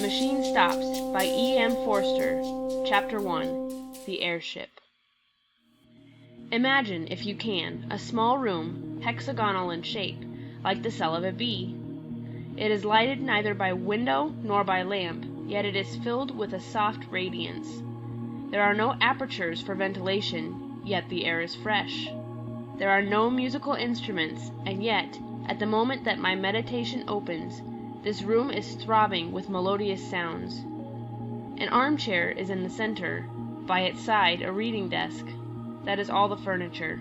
Machine Stops by E.M. Forster. Chapter 1. The Airship. Imagine, if you can, a small room, hexagonal in shape, like the cell of a bee. It is lighted neither by window nor by lamp, yet it is filled with a soft radiance. There are no apertures for ventilation, yet the air is fresh. There are no musical instruments, and yet, at the moment that my meditation opens, this room is throbbing with melodious sounds. An armchair is in the center, by its side a reading desk. That is all the furniture.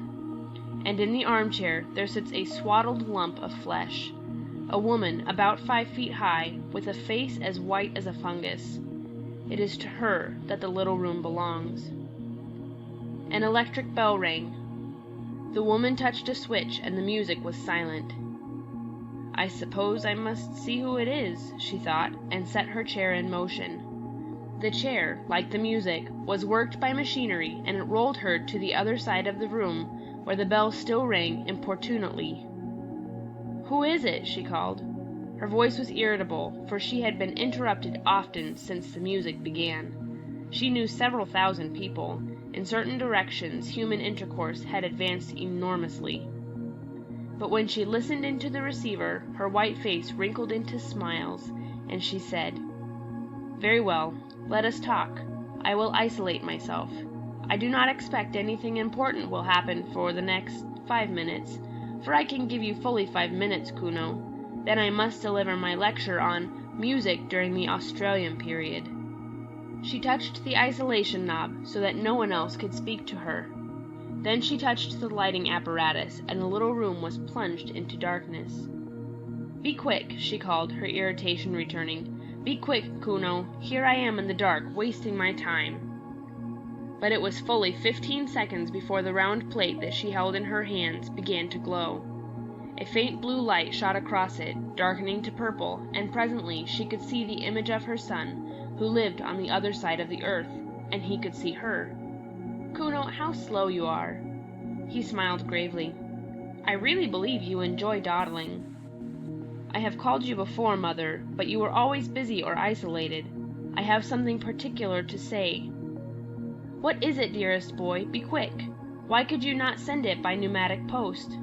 And in the armchair there sits a swaddled lump of flesh, a woman about 5 feet high, with a face as white as a fungus. It is to her that the little room belongs. An electric bell rang. The woman touched a switch, and the music was silent. I suppose I must see who it is, she thought, and set her chair in motion. The chair, like the music, was worked by machinery, and it rolled her to the other side of the room, where the bell still rang importunately. "Who is it?" she called. Her voice was irritable, for she had been interrupted often since the music began. She knew several thousand people. In certain directions human intercourse had advanced enormously. But when she listened into the receiver, her white face wrinkled into smiles, and she said, "Very well, let us talk. I will isolate myself. I do not expect anything important will happen for the next 5 minutes, for I can give you fully 5 minutes, Kuno. Then I must deliver my lecture on music during the Australian period." She touched the isolation knob so that no one else could speak to her. Then she touched the lighting apparatus, and the little room was plunged into darkness. "Be quick," she called, her irritation returning. "Be quick, Kuno. Here I am in the dark, wasting my time." But it was fully 15 seconds before the round plate that she held in her hands began to glow. A faint blue light shot across it, darkening to purple, and presently she could see the image of her son, who lived on the other side of the earth, and he could see her. "Kuno, how slow you are." He smiled gravely. "I really believe you enjoy dawdling." "I have called you before, Mother, but you were always busy or isolated. I have something particular to say." "What is it, dearest boy? Be quick. Why could you not send it by pneumatic post?"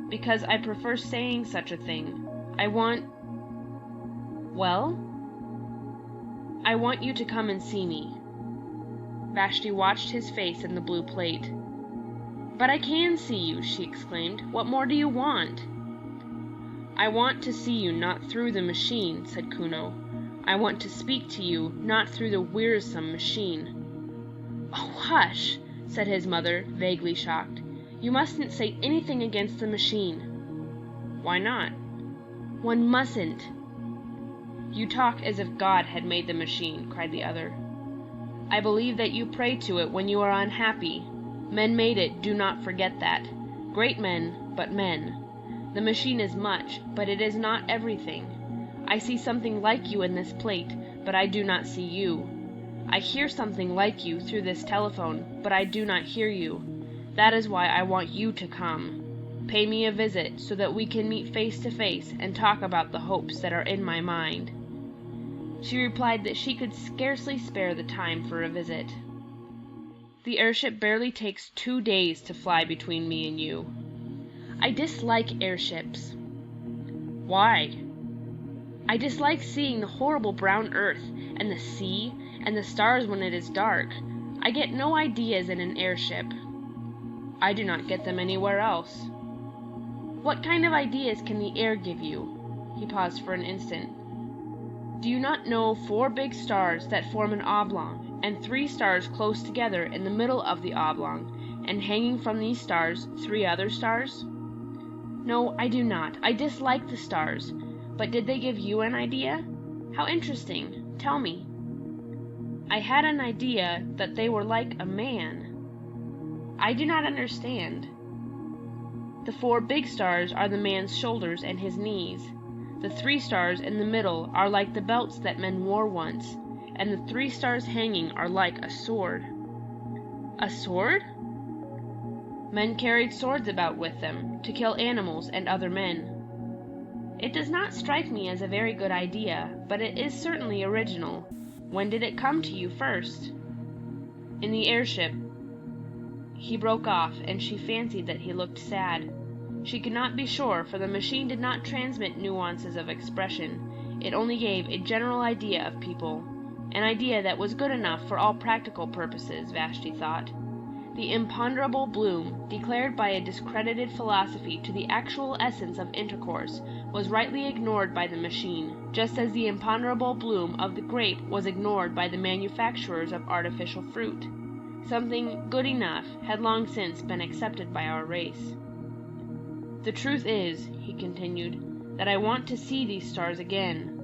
"Because I prefer saying such a thing. I want—" "Well?" "I want you to come and see me." Vashti watched his face in the blue plate. "But I can see you," she exclaimed. "What more do you want?" "I want to see you not through the machine," said Kuno. "I want to speak to you not through the wearisome machine." "Oh, hush!" said his mother, vaguely shocked. "You mustn't say anything against the machine." "Why not?" "One mustn't." "You talk as if God had made the machine," cried the other. "I believe that you pray to it when you are unhappy. Men made it, do not forget that. Great men, but men. The machine is much, but it is not everything. I see something like you in this plate, but I do not see you. I hear something like you through this telephone, but I do not hear you. That is why I want you to come. Pay me a visit, so that we can meet face to face and talk about the hopes that are in my mind." She replied that she could scarcely spare the time for a visit. "The airship barely takes 2 days to fly between me and you." "I dislike airships." "Why?" "I dislike seeing the horrible brown earth, and the sea, and the stars when it is dark. I get no ideas in an airship." "I do not get them anywhere else." "What kind of ideas can the air give you?" He paused for an instant. "Do you not know 4 big stars that form an oblong, and 3 stars close together in the middle of the oblong, and hanging from these stars 3 other stars?" "No, I do not. I dislike the stars. But did they give you an idea? How interesting. Tell me." "I had an idea that they were like a man." "I do not understand." "The 4 big stars are the man's shoulders and his knees. The 3 stars in the middle are like the belts that men wore once, and the 3 stars hanging are like a sword." "A sword?" Men carried swords about with them, to kill animals and other men. It does not strike me as a very good idea, but it is certainly original. When did it come to you first?" "In the airship." He broke off, and she fancied that he looked sad. She could not be sure, for the machine did not transmit nuances of expression. It only gave a general idea of people, an idea that was good enough for all practical purposes, Vashti thought. The imponderable bloom, declared by a discredited philosophy to the actual essence of intercourse, was rightly ignored by the machine, just as the imponderable bloom of the grape was ignored by the manufacturers of artificial fruit. Something good enough had long since been accepted by our race. "The truth is," he continued, "that I want to see these stars again.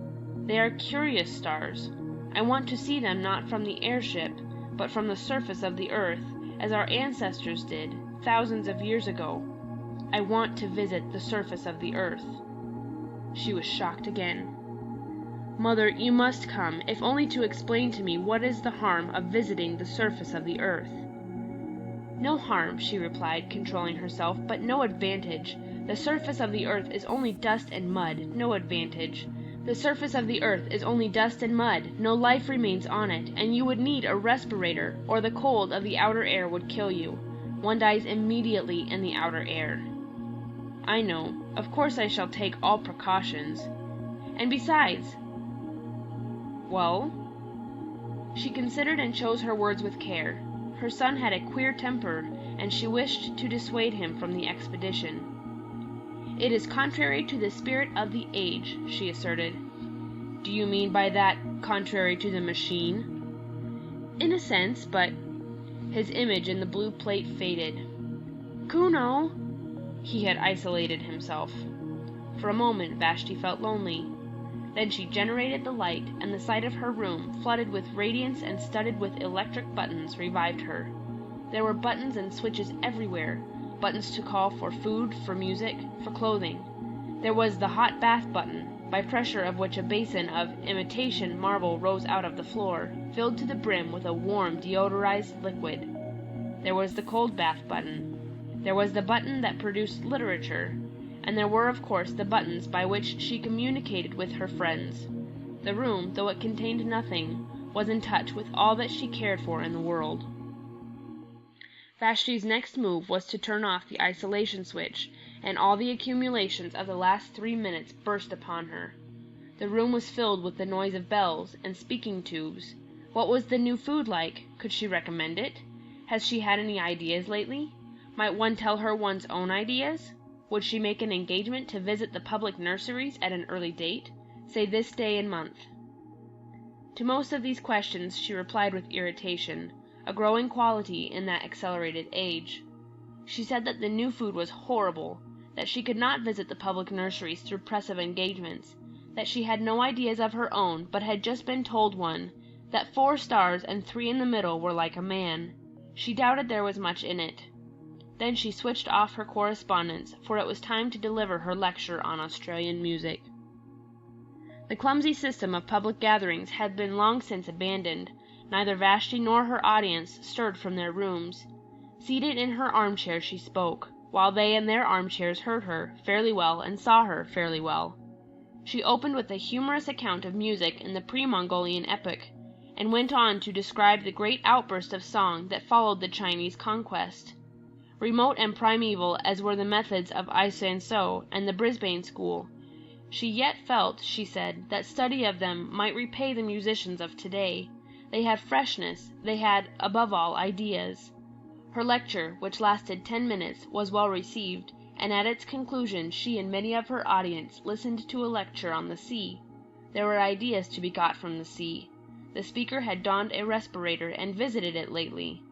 They are curious stars. I want to see them not from the airship, but from the surface of the earth, as our ancestors did, thousands of years ago. I want to visit the surface of the earth." She was shocked again. "Mother, you must come, if only to explain to me what is the harm of visiting the surface of the earth." "No harm," she replied, controlling herself, "but no advantage. The surface of the earth is only dust and mud, no advantage. The surface of the earth is only dust and mud, no life remains on it, and you would need a respirator, or the cold of the outer air would kill you. One dies immediately in the outer air." "I know. Of course I shall take all precautions. And besides—" "Well?" She considered and chose her words with care. Her son had a queer temper, and she wished to dissuade him from the expedition. "It is contrary to the spirit of the age," she asserted. "Do you mean by that contrary to the machine?" "In a sense, but—" His image in the blue plate faded. "Kuno!" He had isolated himself. For a moment Vashti felt lonely. Then she generated the light, and the sight of her room, flooded with radiance and studded with electric buttons, revived her. There were buttons and switches everywhere, buttons to call for food, for music, for clothing. There was the hot bath button, by pressure of which a basin of imitation marble rose out of the floor, filled to the brim with a warm, deodorized liquid. There was the cold bath button. There was the button that produced literature, and there were of course the buttons by which she communicated with her friends. The room, though it contained nothing, was in touch with all that she cared for in the world. Vashti's next move was to turn off the isolation switch, and all the accumulations of the last 3 minutes burst upon her. The room was filled with the noise of bells and speaking tubes. What was the new food like? Could she recommend it? Has she had any ideas lately? Might one tell her one's own ideas? Would she make an engagement to visit the public nurseries at an early date, say this day and month? To most of these questions she replied with irritation, a growing quality in that accelerated age. She said that the new food was horrible, that she could not visit the public nurseries through press of engagements, that she had no ideas of her own, but had just been told one, that 4 stars and 3 in the middle were like a man. She doubted there was much in it. Then she switched off her correspondence, for it was time to deliver her lecture on Australian music. The clumsy system of public gatherings had been long since abandoned. Neither Vashti nor her audience stirred from their rooms. Seated in her armchair she spoke, while they in their armchairs heard her fairly well and saw her fairly well. She opened with a humorous account of music in the pre-Mongolian epoch, and went on to describe the great outburst of song that followed the Chinese conquest. Remote and primeval as were the methods of I San So and the Brisbane school, she yet felt, she said, that study of them might repay the musicians of today. They had freshness, they had, above all, ideas. Her lecture, which lasted 10 minutes, was well received, and at its conclusion she and many of her audience listened to a lecture on the sea. There were ideas to be got from the sea. The speaker had donned a respirator and visited it lately.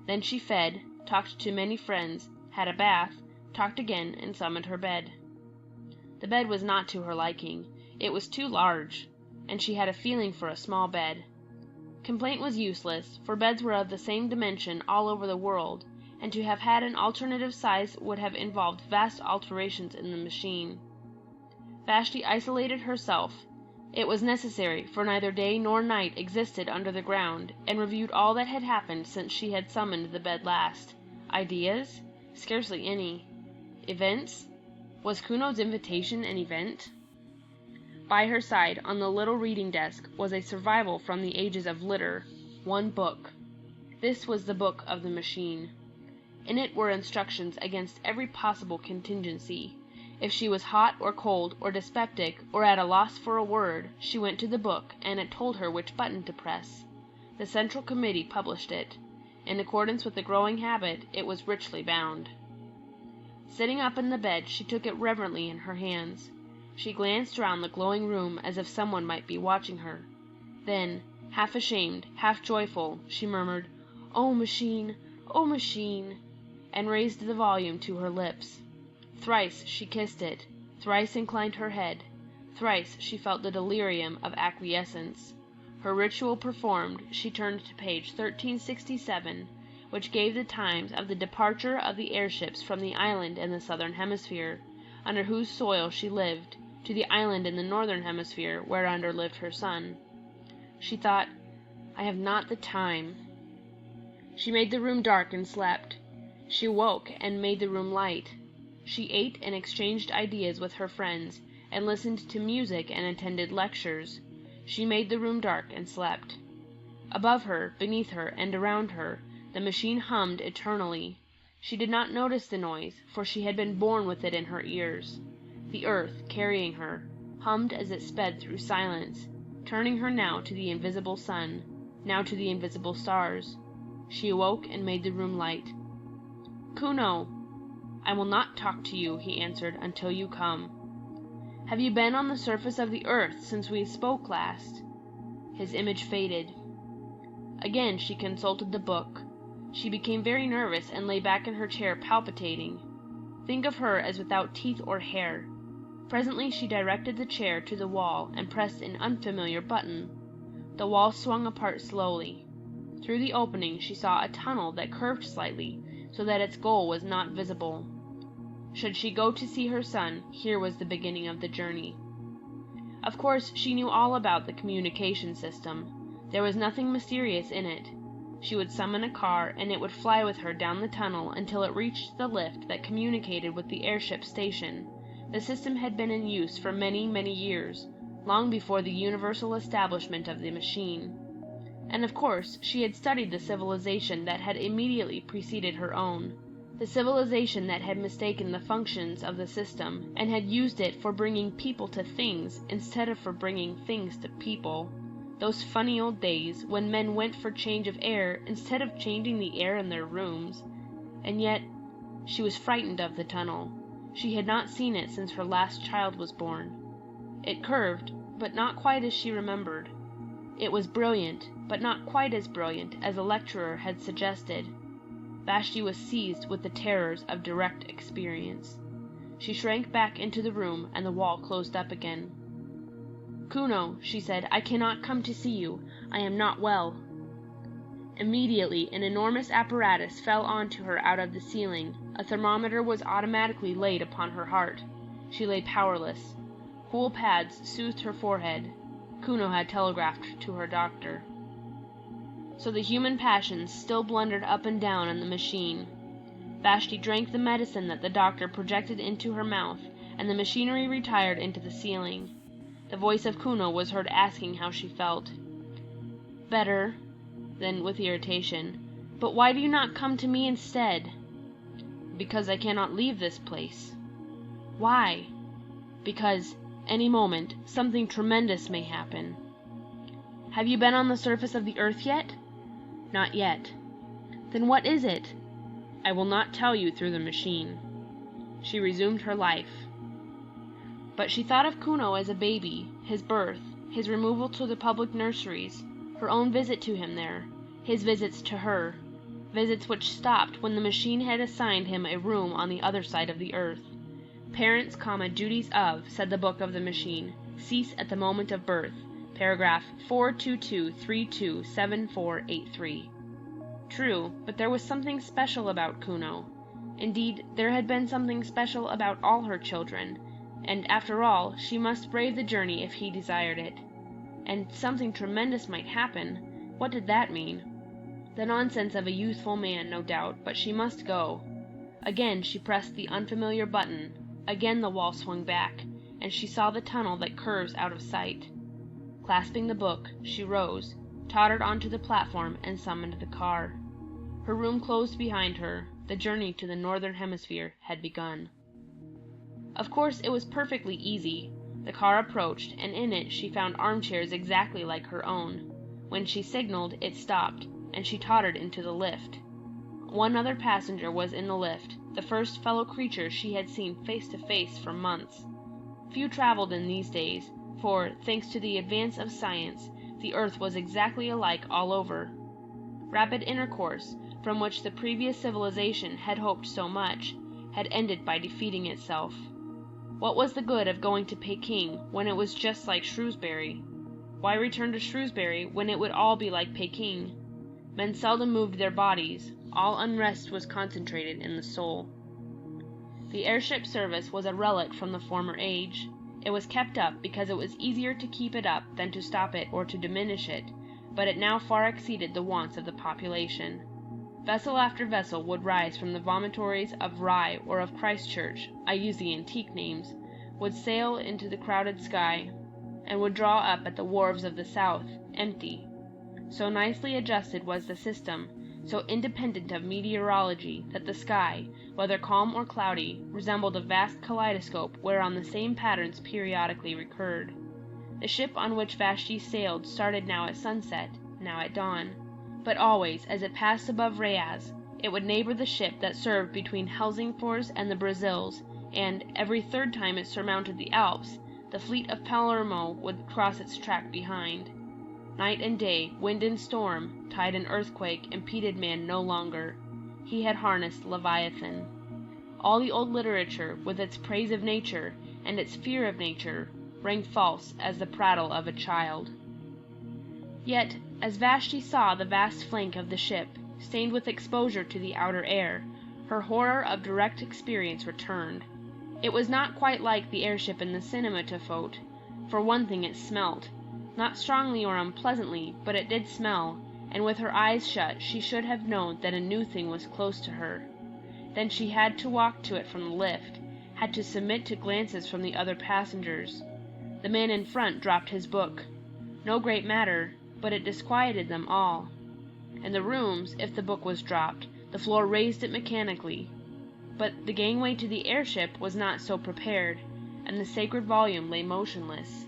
Then she fed, talked to many friends, had a bath, talked again, and summoned her bed. The bed was not to her liking. It was too large, and she had a feeling for a small bed. Complaint was useless, for beds were of the same dimension all over the world, and to have had an alternative size would have involved vast alterations in the machine. Vashti isolated herself. It was necessary, for neither day nor night existed under the ground, and reviewed all that had happened since she had summoned the bed last. Ideas? Scarcely any. Events? Was Kuno's invitation an event? By her side, on the little reading desk, was a survival from the ages of litter, one book. This was the book of the machine. In it were instructions against every possible contingency. If she was hot or cold or dyspeptic or at a loss for a word, she went to the book, and it told her which button to press. The Central Committee published it. In accordance with the growing habit, it was richly bound. Sitting up in the bed, she took it reverently in her hands. She glanced round the glowing room as if someone might be watching her. Then, half ashamed, half joyful, she murmured, "Oh, machine! Oh, machine!" and raised the volume to her lips. Thrice she kissed it, thrice inclined her head, thrice she felt the delirium of acquiescence. Her ritual performed, she turned to page 1367, which gave the times of the departure of the airships from the island in the southern hemisphere, under whose soil she lived, to the island in the northern hemisphere, whereunder lived her son. She thought, "I have not the time." She made the room dark and slept. She woke and made the room light. She ate and exchanged ideas with her friends, and listened to music and attended lectures. She made the room dark and slept. Above her, beneath her, and around her, the machine hummed eternally. She did not notice the noise, for she had been born with it in her ears. The earth, carrying her, hummed as it sped through silence, turning her now to the invisible sun, now to the invisible stars. She awoke and made the room light. "Kuno!" "I will not talk to you," he answered, "until you come." "Have you been on the surface of the earth since we spoke last?" His image faded. Again she consulted the book. She became very nervous and lay back in her chair palpitating. Think of her as without teeth or hair. Presently she directed the chair to the wall and pressed an unfamiliar button. The wall swung apart slowly. Through the opening she saw a tunnel that curved slightly, so that its goal was not visible. Should she go to see her son, here was the beginning of the journey. Of course, she knew all about the communication system. There was nothing mysterious in it. She would summon a car, and it would fly with her down the tunnel until it reached the lift that communicated with the airship station. The system had been in use for many, many years, long before the universal establishment of the machine. And of course, she had studied the civilization that had immediately preceded her own, the civilization that had mistaken the functions of the system, and had used it for bringing people to things instead of for bringing things to people. Those funny old days when men went for change of air instead of changing the air in their rooms. And yet, she was frightened of the tunnel. She had not seen it since her last child was born. It curved, but not quite as she remembered. It was brilliant, but not quite as brilliant as a lecturer had suggested. Vashti was seized with the terrors of direct experience. She shrank back into the room, and the wall closed up again. "Kuno," she said, "I cannot come to see you. I am not well." Immediately an enormous apparatus fell on to her out of the ceiling. A thermometer was automatically laid upon her heart. She lay powerless. Cool pads soothed her forehead. Kuno had telegraphed to her doctor. So the human passions still blundered up and down in the machine. Vashti drank the medicine that the doctor projected into her mouth, and the machinery retired into the ceiling. The voice of Kuno was heard asking how she felt. "Better," then with irritation, "but why do you not come to me instead?" "Because I cannot leave this place." "Why?" "Because, any moment, something tremendous may happen." "Have you been on the surface of the earth yet?" "Not yet." "Then what is it?" "I will not tell you through the machine." She resumed her life. But she thought of Kuno as a baby, his birth, his removal to the public nurseries, her own visit to him there, his visits to her, visits which stopped when the machine had assigned him a room on the other side of the earth. Parents, duties of, said the book of the machine, cease at the moment of birth. Paragraph 422327483. True, but there was something special about Kuno. Indeed, there had been something special about all her children, and after all, she must brave the journey if he desired it. And something tremendous might happen. What did that mean? The nonsense of a youthful man, no doubt, but she must go. Again she pressed the unfamiliar button. Again the wall swung back. and she saw the tunnel that curves out of sight. Clasping the book, she rose, tottered onto the platform, and summoned the car. Her room closed behind her. The journey to the northern hemisphere had begun. Of course, it was perfectly easy. The car approached, and in it she found armchairs exactly like her own. When she signaled, it stopped, and she tottered into the lift. One other passenger was in the lift, the first fellow creature she had seen face to face for months. Few traveled in these days, for, thanks to the advance of science, the earth was exactly alike all over. Rapid intercourse, from which the previous civilization had hoped so much, had ended by defeating itself. What was the good of going to Peking when it was just like Shrewsbury? Why return to Shrewsbury when it would all be like Peking? Men seldom moved their bodies. All unrest was concentrated in the soul. The airship service was a relic from the former age. It was kept up because it was easier to keep it up than to stop it or to diminish it, but it now far exceeded the wants of the population. Vessel after vessel would rise from the vomitories of Rye or of Christchurch, I use the antique names, would sail into the crowded sky, and would draw up at the wharves of the south, empty. So nicely adjusted was the system, so independent of meteorology, that the sky, whether calm or cloudy, resembled a vast kaleidoscope whereon the same patterns periodically recurred. The ship on which Vashti sailed started now at sunset, now at dawn, but always, as it passed above Reyes, it would neighbor the ship that served between Helsingfors and the Brazils, and, every third time it surmounted the Alps, the fleet of Palermo would cross its track behind. Night and day, wind and storm, tide and earthquake, impeded man no longer. He had harnessed Leviathan. All the old literature, with its praise of nature, and its fear of nature, rang false as the prattle of a child. Yet, as Vashti saw the vast flank of the ship, stained with exposure to the outer air, her horror of direct experience returned. It was not quite like the airship in the cinematophote. For one thing, it smelt. Not strongly or unpleasantly, but it did smell, and with her eyes shut she should have known that a new thing was close to her. Then she had to walk to it from the lift, had to submit to glances from the other passengers. The man in front dropped his book. No great matter, but it disquieted them all. In the rooms, if the book was dropped, the floor raised it mechanically. But the gangway to the airship was not so prepared, and the sacred volume lay motionless.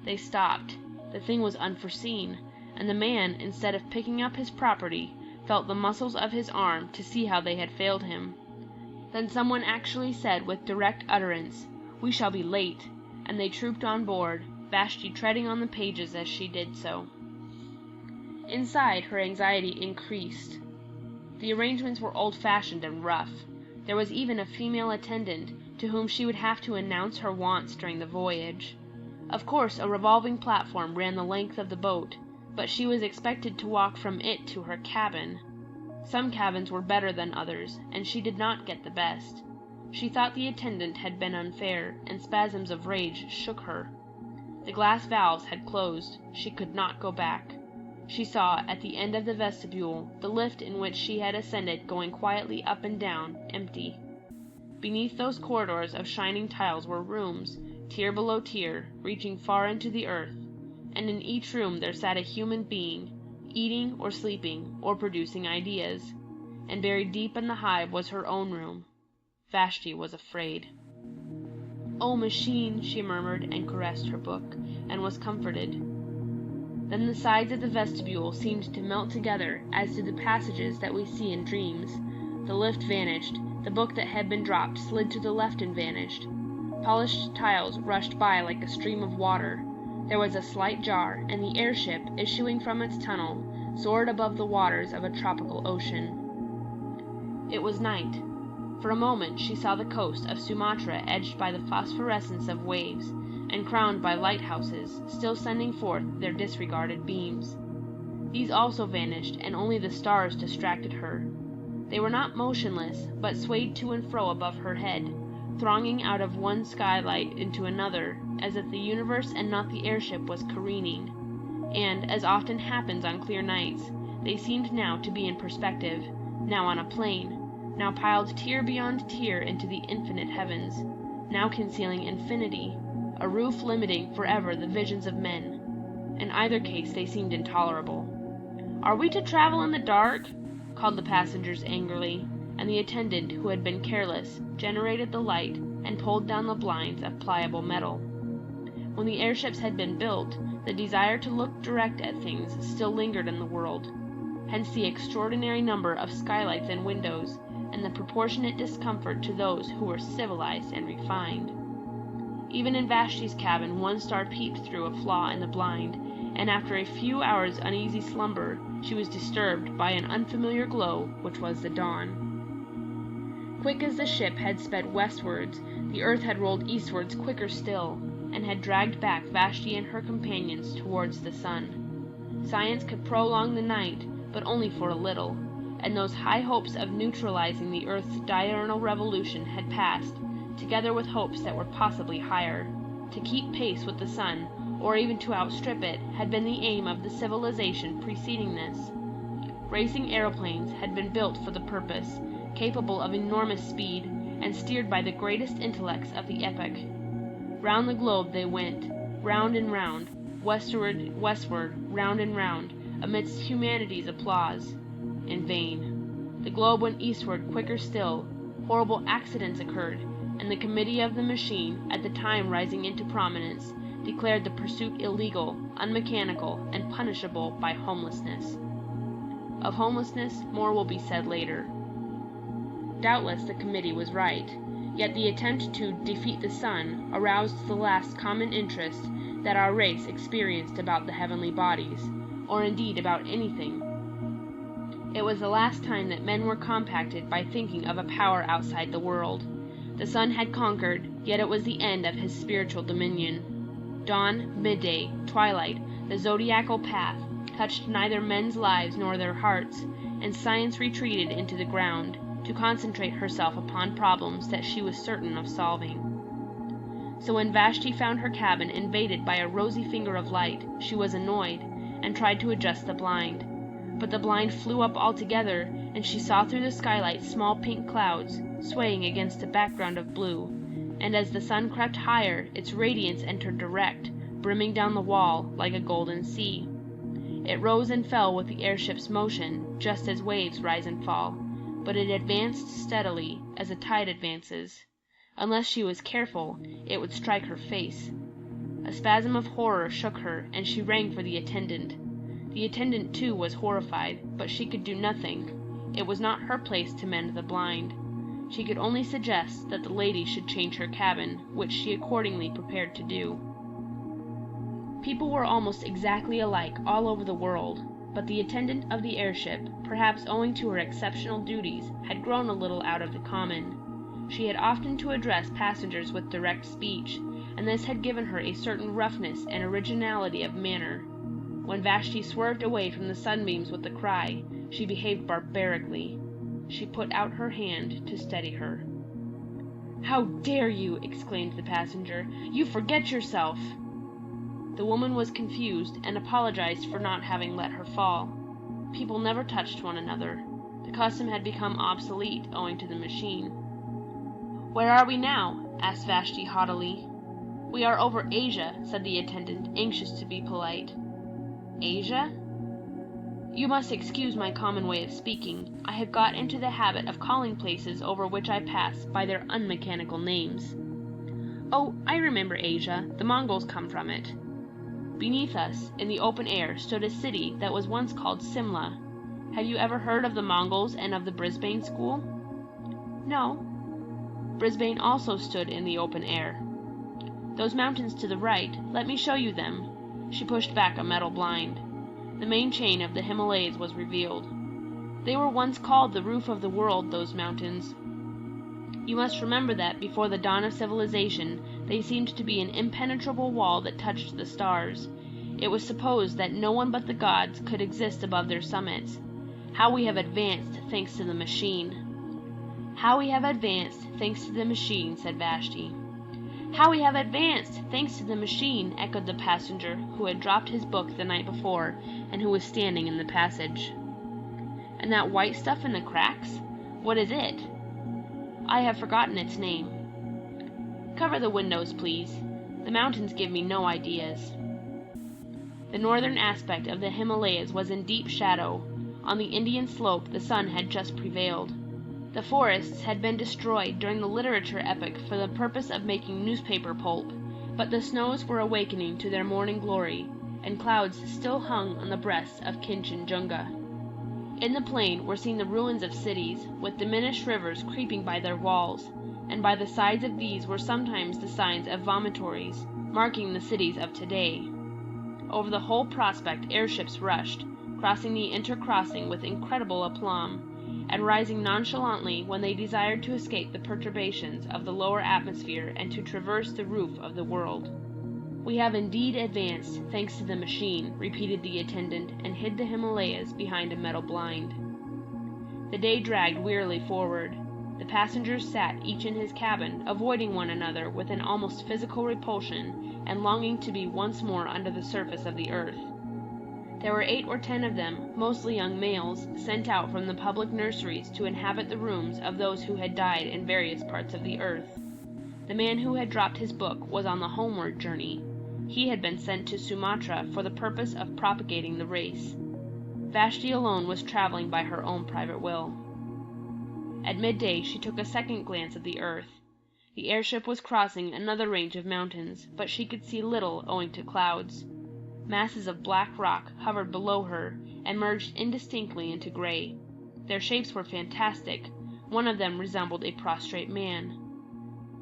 They stopped. The thing was unforeseen, and the man, instead of picking up his property, felt the muscles of his arm to see how they had failed him. Then someone actually said with direct utterance, "We shall be late," and they trooped on board, Vashti treading on the pages as she did so. Inside, her anxiety increased. The arrangements were old-fashioned and rough. There was even a female attendant, to whom she would have to announce her wants during the voyage. Of course, a revolving platform ran the length of the boat, but she was expected to walk from it to her cabin. Some cabins were better than others, and she did not get the best. She thought the attendant had been unfair, and spasms of rage shook her. The glass valves had closed. She could not go back. She saw, at the end of the vestibule, the lift in which she had ascended going quietly up and down, empty. Beneath those corridors of shining tiles were rooms, tier below tier, reaching far into the earth, and in each room there sat a human being, eating or sleeping or producing ideas, and buried deep in the hive was her own room. Vashti was afraid. "Oh, machine," she murmured, and caressed her book, and was comforted. Then the sides of the vestibule seemed to melt together, as do the passages that we see in dreams. The lift vanished. The book that had been dropped slid to the left and vanished. Polished tiles rushed by like a stream of water. There was a slight jar, and the airship, issuing from its tunnel, soared above the waters of a tropical ocean. It was night. For a moment she saw the coast of Sumatra edged by the phosphorescence of waves, and crowned by lighthouses, still sending forth their disregarded beams. These also vanished, and only the stars distracted her. They were not motionless, but swayed to and fro above her head, thronging out of one skylight into another, as if the universe and not the airship was careening. And, as often happens on clear nights, they seemed now to be in perspective, now on a plane, now piled tier beyond tier into the infinite heavens, now concealing infinity, a roof limiting forever the visions of men. In either case they seemed intolerable. "Are we to travel in the dark?" called the passengers angrily, and the attendant, who had been careless, generated the light and pulled down the blinds of pliable metal. When the airships had been built, the desire to look direct at things still lingered in the world, hence the extraordinary number of skylights and windows, and the proportionate discomfort to those who were civilized and refined. Even in Vashti's cabin one star peeped through a flaw in the blind, and after a few hours' uneasy slumber she was disturbed by an unfamiliar glow which was the dawn. Quick as the ship had sped westwards, the earth had rolled eastwards quicker still, and had dragged back Vashti and her companions towards the sun. Science could prolong the night, but only for a little, and those high hopes of neutralizing the earth's diurnal revolution had passed, together with hopes that were possibly higher. To keep pace with the sun, or even to outstrip it, had been the aim of the civilization preceding this. Racing aeroplanes had been built for the purpose, capable of enormous speed, and steered by the greatest intellects of the epoch. Round the globe they went, round and round, westward, round and round, amidst humanity's applause. In vain. The globe went eastward quicker still. Horrible accidents occurred, and the committee of the machine, at the time rising into prominence, declared the pursuit illegal, unmechanical, and punishable by homelessness. Of homelessness more will be said later. Doubtless the committee was right, yet the attempt to defeat the sun aroused the last common interest that our race experienced about the heavenly bodies, or indeed about anything. It was the last time that men were compacted by thinking of a power outside the world. The sun had conquered, yet it was the end of his spiritual dominion. Dawn, midday, twilight, the zodiacal path, touched neither men's lives nor their hearts, and science retreated into the ground, to concentrate herself upon problems that she was certain of solving. So when Vashti found her cabin invaded by a rosy finger of light, she was annoyed, and tried to adjust the blind. But the blind flew up altogether, and she saw through the skylight small pink clouds, swaying against a background of blue, and as the sun crept higher, its radiance entered direct, brimming down the wall like a golden sea. It rose and fell with the airship's motion, just as waves rise and fall, but it advanced steadily, as a tide advances. Unless she was careful, it would strike her face. A spasm of horror shook her, and she rang for the attendant. The attendant, too, was horrified, but she could do nothing. It was not her place to mend the blind. She could only suggest that the lady should change her cabin, which she accordingly prepared to do. People were almost exactly alike all over the world, but the attendant of the airship, perhaps owing to her exceptional duties, had grown a little out of the common. She had often to address passengers with direct speech, and this had given her a certain roughness and originality of manner. When Vashti swerved away from the sunbeams with a cry, she behaved barbarically. She put out her hand to steady her. "How dare you!" exclaimed the passenger. "You forget yourself!" The woman was confused, and apologized for not having let her fall. People never touched one another. The custom had become obsolete, owing to the machine. "Where are we now?" asked Vashti haughtily. "We are over Asia," said the attendant, anxious to be polite. "Asia? You must excuse my common way of speaking. I have got into the habit of calling places over which I pass by their unmechanical names." "Oh, I remember Asia. The Mongols come from it." Beneath us, in the open air, stood a city that was once called Simla. Have you ever heard of the Mongols and of the Brisbane school? No. Brisbane also stood in the open air. "Those mountains to the right, let me show you them." She pushed back a metal blind. The main chain of the Himalayas was revealed. They were once called the roof of the world, those mountains. You must remember that before the dawn of civilization they seemed to be an impenetrable wall that touched the stars. It was supposed that no one but the gods could exist above their summits. How we have advanced thanks to the machine. "How we have advanced thanks to the machine," said Vashti. "How we have advanced thanks to the machine," echoed the passenger, who had dropped his book the night before, and who was standing in the passage. "And that white stuff in the cracks? What is it?" "I have forgotten its name." "Cover the windows, please." The mountains give me no ideas. The northern aspect of the Himalayas was in deep shadow. On the Indian slope the sun had just prevailed. The forests had been destroyed during the literature epoch for the purpose of making newspaper pulp, but the snows were awakening to their morning glory, and clouds still hung on the breasts of Kinchenjunga. In the plain were seen the ruins of cities, with diminished rivers creeping by their walls, and by the sides of these were sometimes the signs of vomitories, marking the cities of today. Over the whole prospect airships rushed, crossing the intercrossing with incredible aplomb, and rising nonchalantly when they desired to escape the perturbations of the lower atmosphere and to traverse the roof of the world. "We have indeed advanced, thanks to the machine," repeated the attendant, and hid the Himalayas behind a metal blind. The day dragged wearily forward. The passengers sat each in his cabin, avoiding one another with an almost physical repulsion, and longing to be once more under the surface of the earth. There were 8 or 10 of them, mostly young males, sent out from the public nurseries to inhabit the rooms of those who had died in various parts of the earth. The man who had dropped his book was on the homeward journey. He had been sent to Sumatra for the purpose of propagating the race. Vashti alone was traveling by her own private will. At midday she took a second glance at the earth. The airship was crossing another range of mountains, but she could see little owing to clouds. Masses of black rock hovered below her and merged indistinctly into gray. Their shapes were fantastic. One of them resembled a prostrate man.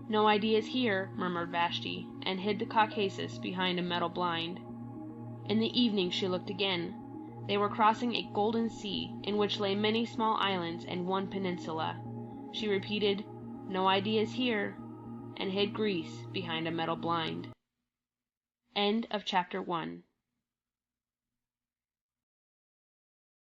"No ideas here," murmured Vashti, and hid the Caucasus behind a metal blind. In the evening she looked again. They were crossing a golden sea, in which lay many small islands and one peninsula. She repeated, "No ideas here," and hid Greece behind a metal blind. End of chapter 1.